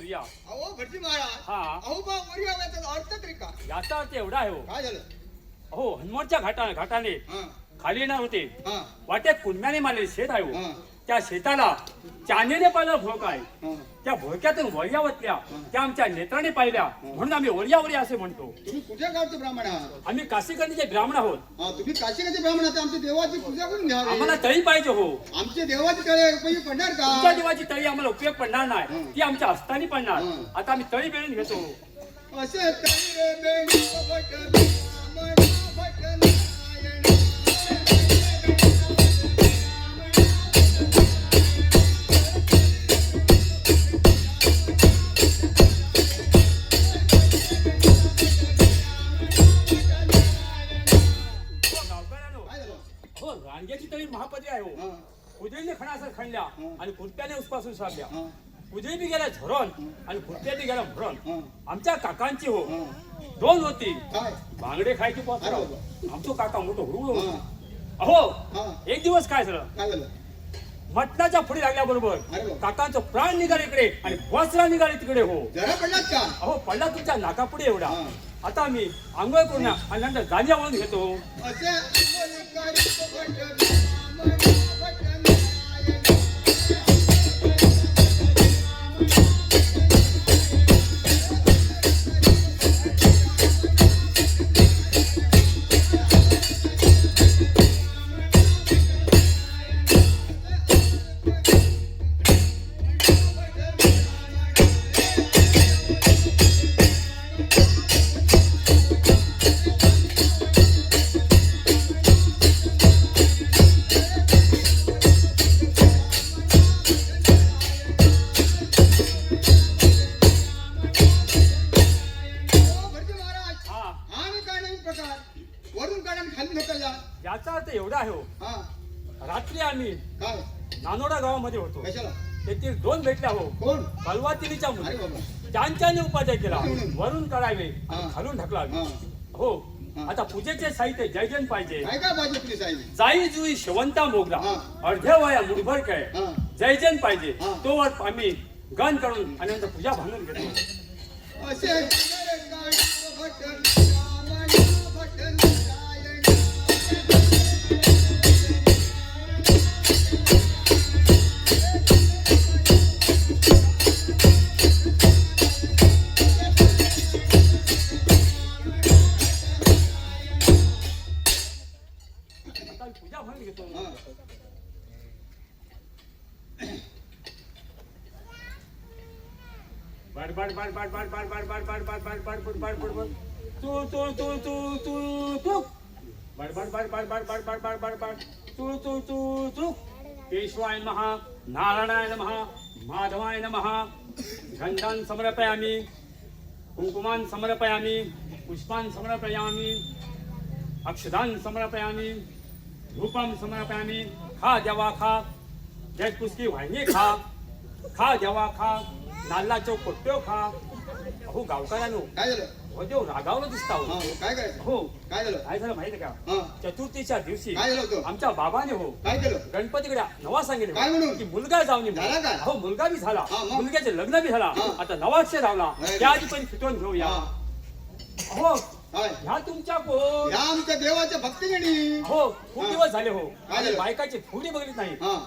वरिया. अहो भटजी महाराज. हा. अहो बा वरिया याचा अर्थ तरी काय? याचा अर्थ एवढा आहे हो. काय झालं? अहो हनुमानच्या घाटाने हा खाली येणार होते. हा वाट्यात कुंभ्याने मारलेले शेत आहे हो. हा त्या शेताला चांदीने पाहिला भोक आहे. हा. त्या भोक्यातून वरिया वतल्या त्या आमच्या नेत्राने पाहिल्या म्हणून आम्ही वरियावरी असे म्हणतो. तुम्ही कुठल्या गावचे ब्राह्मण आहात? आम्ही काशीकंदीचे ब्राह्मण आहोत. हा तुम्ही काशीकडचे ब्राह्मण आहात. आमच्या देवाची पूजा करून घ्यावी. आम्हाला तळी पाहिजे हो. आमच्या देवाची तळे उपयोगी पडणार तुमच्या का? देवाची तळी आम्हाला उपयोग पडणार नाही. ती आमच्या हस्तानी पडणार. आता आम्ही तळी बेळून घेतो. असे तळे बेणी भट ब्राह्मण भट नारायण. हो रांग्याची तळी महापदी आहे हो. हा उजळीने खणासर खणल्या आणि खुरप्याने उसपासून सारल्या. हा उजळी बी गेला झरण आणि खुरप्या बी गेला भरण. हा आमच्या काकांची हो हा. दोन होती. काय? बांगडे खायची अरे पात्र. बाबा. आमचं काका मोठं हुरुळ हा. होतं. अहो हा. एक दिवस काय झालं, काय झालं? मटणाच्या फुडी लागल्याबरोबर अरे बाबा. काकांचं प्राण निघाले इकडे आणि वस्त्र निघाले तिकडे हो. जरा पडलात का? अहो पडला तुमच्या नाकापुढे एवढा. हा. आता आम्ही आंघोळ करून आणि नंतर जांजा वळून घेतो. असे अंमलकारी भट ब्राह्मण भट नारायण. वरून काढा आणि खाली ढकलला. याचा अर्थ एवढा आहे हो. हा रात्री आम्ही काय? नानोडा गावामध्ये होतो. कशाला? तेथील दोन भेटल्या हो. कोण? कलवातिनीच्या अरे मुली. बाबा. त्यांच्याने उपाध्याय केला. म्हणून? वरून काढावे हा. आणि खालून ढकलावे. हा. हो हा. आता पूजेचे साहित्य जयजन पाहिजे. काय काय पाहिजे तुला साहेब? जाई जुई शेवंता मोगरा. हा. अर्ध्या वया मुठभर काय हा जयजन पाहिजे. हा. तो वर आम्ही गण करून आणि नंतर पूजा भांगून घेतो. असे अंमलकारी भट ब्राह्मण भट नारायण. आता आम्ही पूजा भांगून घेतो. हा. बड बड बड बड बड बड बड बड बड बड बड बड बड बड बड बड तू तू तू तू तू तू बड बड बड बड बड बड बड बड बड बड तू तू तू तू पेशवाय नमः नारायणाय नमः माधवाय नमः गंधान समर्पयामि कुंकुमान समर्पयामि पुष्पान समर्पयामि अक्षदान समर्पयामि धूपम समर्पयामि. खा देवा खा जयपुष्की वाहिनी खा. खा देवा खा नाल्लाचो कोट्यो खा. अहो गावकऱ्यानो काय झालं? हो देव रागावलं दिसता हा हो. काय करायचं? हो काय झालं? काय झालं माहिती का, हा चतुर्थीच्या दिवशी काय झालं होतं? आमच्या बाबाने हो काय केलं? गणपतीकडे नवा सांगितले काय म्हणून? की मुलगा जाऊन ये. झाला काय? हो मुलगा बी झाला. हा, मग? मुलग्याचे लग्न बी झाला. हा. आता नवाक्षर लावला. अरे. त्या आधी पण फिटवून घेऊया. हा. हो काय? ह्या तुमच्या कोण? या आमच्या देवाच्या भक्तीगणी. हो खूप हा. दिवस झाले हो. काय आम्ही झालं? बायकाची फुडी बघितली नाही. हा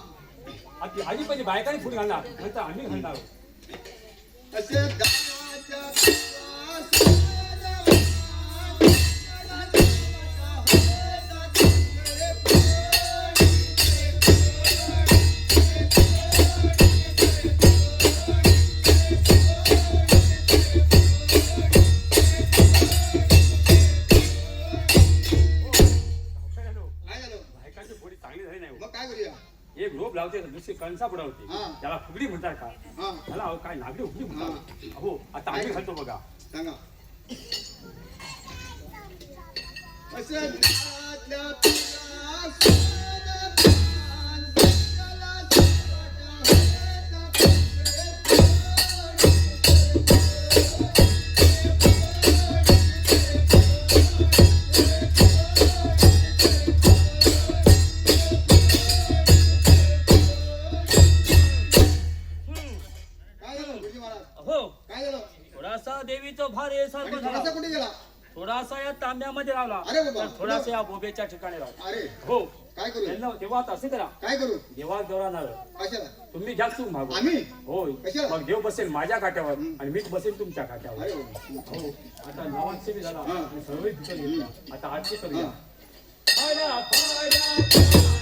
आधी आधी पहिले बायकाने फुडी घालणार नंतर आम्ही घालणार. असे दानाच्या काय झालं? बायकाची फुडी चांगली झाली नाही हो. मग काय करूया? एक रोप लावते दुसरी कणसा बुडवते. हा. त्याला फुगडी म्हणतात का? हा त्याला अहो काय नागडी फुगडी म्हणतात. हो आता आम्ही घालतो बघा. सांगा. असे दानातल्या तुला सोनं पान सकला सकट काय झालं गुरुजी महाराज? हो काय झालं थोडासा देवीचं भार हे सारखं आणि थोडासा झाला. कुठे गेला थोडासा या तांब्यामध्ये लावला. अरे बाबा. तर थोडासा या बोबेच्या ठिकाणी लावला. अरे हो काय करू त्यांना तेव्हा आता असे करा. काय करू देवा दौराणार कशाला तुम्ही घ्या तू मागू. आम्ही होय कशाला? मग देव बसेल माझ्या काट्यावर आणि मीच बसेल तुमच्या काट्यावर. अरे बाबा. हो आता नवाक्षी झाला हा. आणि सर्व तिथं घेतला. आता आजचे करूया. हा. फायदा, फायदा,